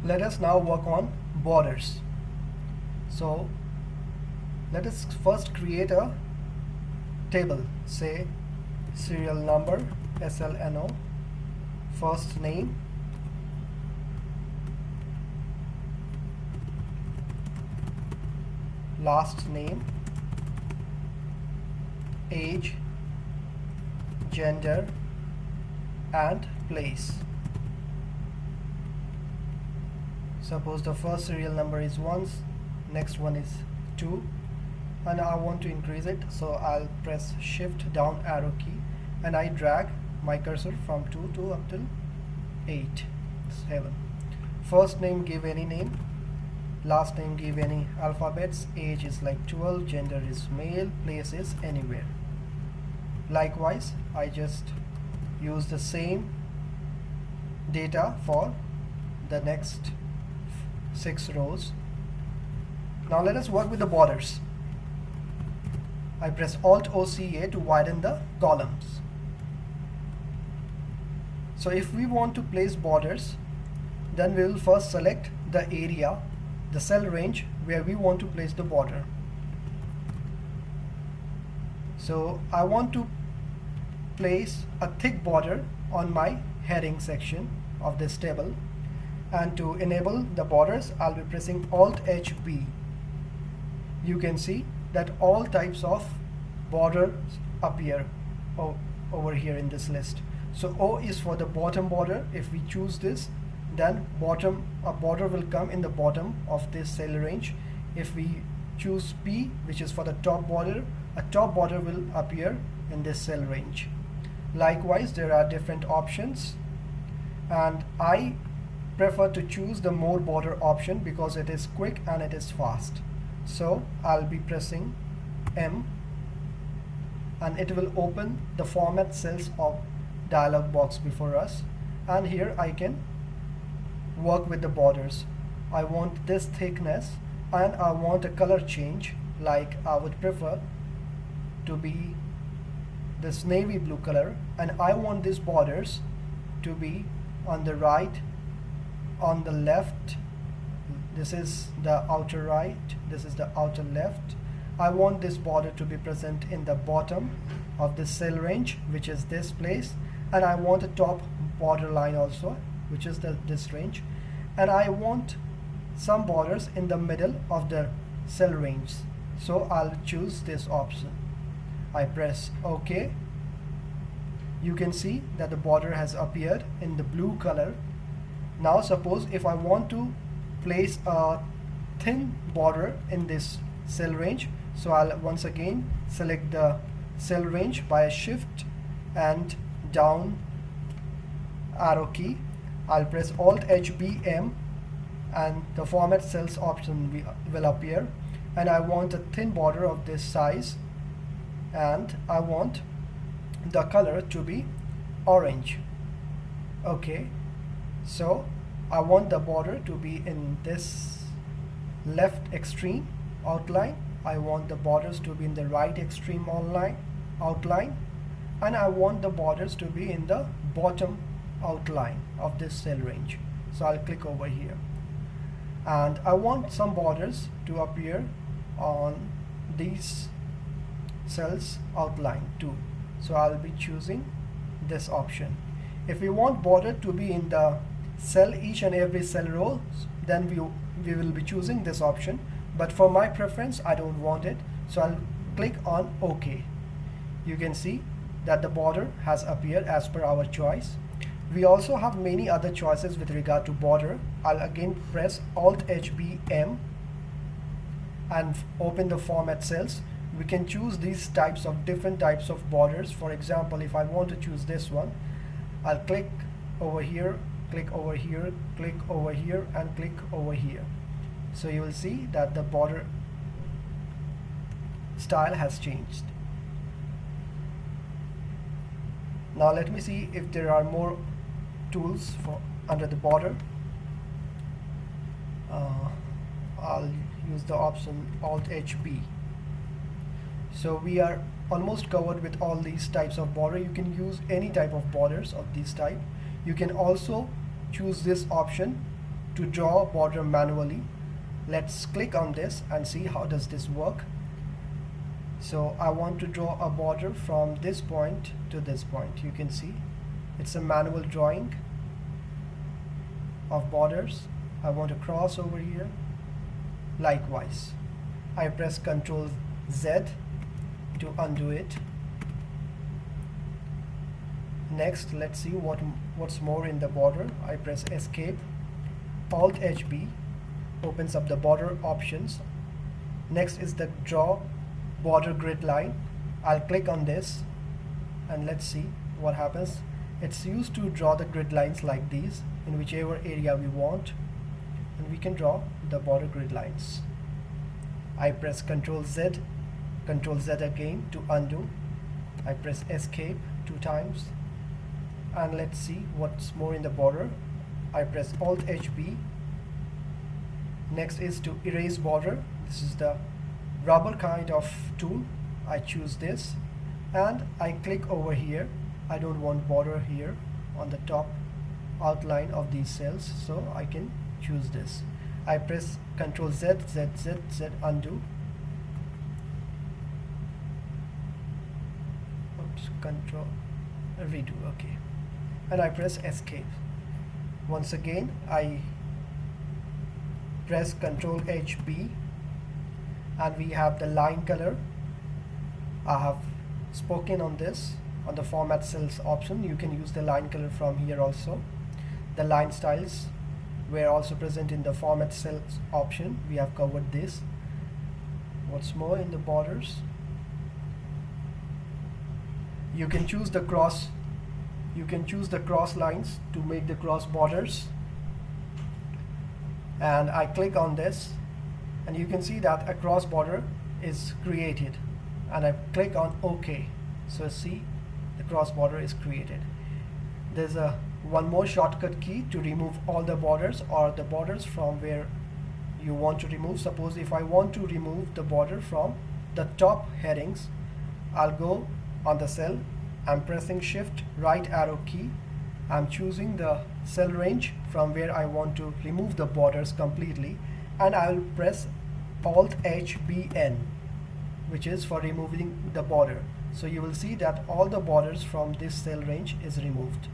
Let us now work on borders. So let us first create a table, say serial number SLNO, first name, last name, age, gender, and place. Suppose the first serial number is 1, next one is 2, and I want to increase it, so I'll press shift down arrow key and I drag my cursor from 2 to up till 8, 7. First name, give any name, last name, give any alphabets, age is like 12, gender is male, place is anywhere. Likewise, I just use the same data for the next 6 rows. Now let us work with the borders. I press Alt OCA to widen the columns. So if we want to place borders, then we will first select the area, the cell range where we want to place the border. So I want to place a thick border on my heading section of this table, and to enable the borders I'll be pressing Alt HB. You can see that all types of borders appear over here in this list. So O is for the bottom border. If we choose this, then a border will come in the bottom of this cell range. If we choose P, which is for the top border, a top border will appear in this cell range. Likewise, there are different options, and I prefer to choose the more border option because it is quick and it is fast. So I'll be pressing M, and it will open the format cells of dialog box before us, and here I can work with the borders. I want this thickness and I want a color change, like I would prefer to be this navy blue color, and I want these borders to be on the right, on the left. This is the outer right, this is the outer left. I want this border to be present in the bottom of this cell range, which is this place, and I want a top border line also, which is this range, and I want some borders in the middle of the cell range. So I'll choose this option. I press OK. You can see that the border has appeared in the blue color. Now suppose if I want to place a thin border in this cell range, so I'll once again select the cell range by a shift and down arrow key. I'll press Alt HBM and the format cells option will appear, and I want a thin border of this size, and I want the color to be orange. Okay, so I want the border to be in this left extreme outline, I want the borders to be in the right extreme outline, and I want the borders to be in the bottom outline of this cell range. So I'll click over here, and I want some borders to appear on these cells outline too. So I'll be choosing this option. If we want border to be in the cell, each and every cell rows, then we will be choosing this option, but for my preference I don't want it, so I'll click on OK. You can see that the border has appeared as per our choice. We also have many other choices with regard to border. I'll again press Alt HBM and open the format cells. We can choose these types of different types of borders. For example, if I want to choose this one, I'll click over here, click over here, click over here, and click over here. So you will see that the border style has changed. Now let me see if there are more tools for under the border. I'll use the option Alt HB. So we are almost covered with all these types of border. You can use any type of borders of this type. You can also choose this option to draw a border manually. Let's click on this and see how does this work. So I want to draw a border from this point to this point. You can see it's a manual drawing of borders. I want to cross over here. Likewise, I press Ctrl Z to undo it. Next, let's see what's more in the border. I press Escape. Alt HB opens up the border options. Next is the draw border grid line. I'll click on this and let's see what happens. It's used to draw the grid lines like these in whichever area we want, and we can draw the border grid lines. I press Ctrl Z, Ctrl Z again to undo. I press Escape 2 times, and let's see what's more in the border. I press Alt HB. Next is to erase border. This is the rubber kind of tool. I choose this and I click over here. I don't want border here on the top outline of these cells, so I can choose this. I press Ctrl Z, Z, Z, Z, undo. Oops, Ctrl redo, okay. And I press Escape. Once again, I press Ctrl HB and we have the line color. I have spoken on this on the format cells option. You can use the line color from here also. The line styles were also present in the format cells option. We have covered this. What's more in the borders? You can choose the cross. You can choose the cross lines to make the cross borders. And I click on this and you can see that a cross border is created, and I click on OK. So see, the cross border is created. There's one more shortcut key to remove all the borders or the borders from where you want to remove. Suppose if I want to remove the border from the top headings, I'll go on the cell. I'm pressing Shift right arrow key. I'm choosing the cell range from where I want to remove the borders completely, and I'll press Alt HBN, which is for removing the border. So you will see that all the borders from this cell range is removed.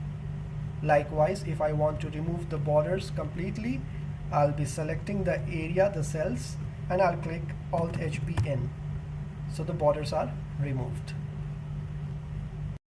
Likewise, if I want to remove the borders completely, I'll be selecting the area, the cells, and I'll click Alt HBN. So the borders are removed.